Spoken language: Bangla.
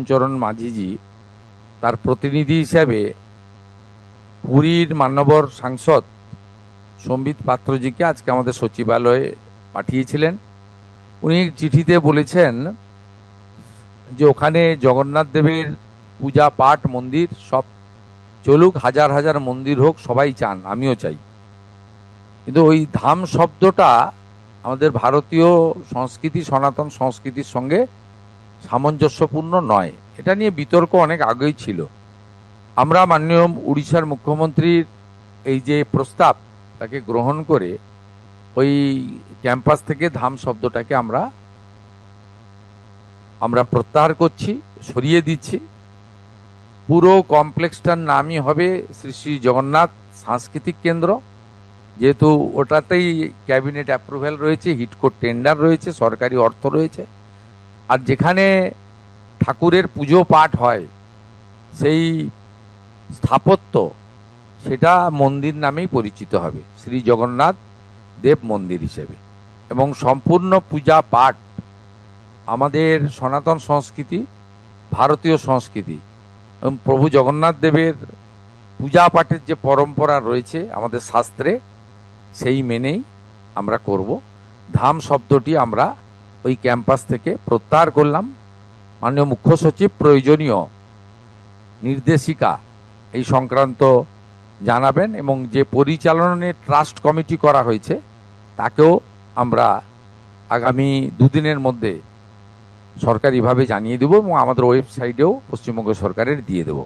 চরণ মাঝিজি তার প্রতিনিধি হিসাবে পুরীর মান্যবর সাংসদ সম্বিত পাত্রজিকে আজকে আমাদের সচিবালয়ে পাঠিয়েছিলেন। উনি চিঠিতে বলেছেন যে ওখানে জগন্নাথ দেবের পূজা পাঠ মন্দির সব চলুক, হাজার হাজার মন্দির হোক, সবাই চান, আমিও চাই। কিন্তু ওই ধাম শব্দটা আমাদের ভারতীয় সংস্কৃতি, সনাতন সংস্কৃতির সঙ্গে সামঞ্জস্যপূর্ণ নয়। এটা নিয়ে বিতর্ক অনেক আগেই ছিল। আমরা মাননীয় উড়িষ্যার মুখ্যমন্ত্রীর এই যে প্রস্তাব, তাকে গ্রহণ করে ওই ক্যাম্পাস থেকে ধাম শব্দটাকে আমরা প্রত্যাহার করছি, সরিয়ে দিচ্ছি। পুরো কমপ্লেক্সটার নামই হবে শ্রী শ্রী জগন্নাথ সাংস্কৃতিক কেন্দ্র। যেহেতু ওটাতেই ক্যাবিনেট অ্যাপ্রুভ্যাল রয়েছে, হিটকো টেন্ডার রয়েছে, সরকারি অর্থ রয়েছে, আর যেখানে ঠাকুরের পুজো পাঠ হয় সেই স্থাপত্য সেটা মন্দির নামেই পরিচিত হবে, শ্রী জগন্নাথ দেব মন্দির হিসেবে। এবং সম্পূর্ণ পূজা পাঠ আমাদের সনাতন সংস্কৃতি, ভারতীয় সংস্কৃতি এবং প্রভু জগন্নাথ দেবের পূজা পাঠের যে পরম্পরা রয়েছে আমাদের শাস্ত্রে, সেই মেনেই আমরা করব। ধাম শব্দটি আমরা ওই ক্যাম্পাস থেকে প্রত্যাহার করলাম। মাননীয় মুখ্য সচিব প্রয়োজনীয় নির্দেশিকা এই সংক্রান্ত জানাবেন, এবং যে পরিচালনের ট্রাস্ট কমিটি করা হয়েছে তাকেও আমরা আগামী দুদিনের মধ্যে সরকারিভাবে জানিয়ে দেব এবং আমাদের ওয়েবসাইটেও পশ্চিমবঙ্গ সরকারের দিয়ে দেব।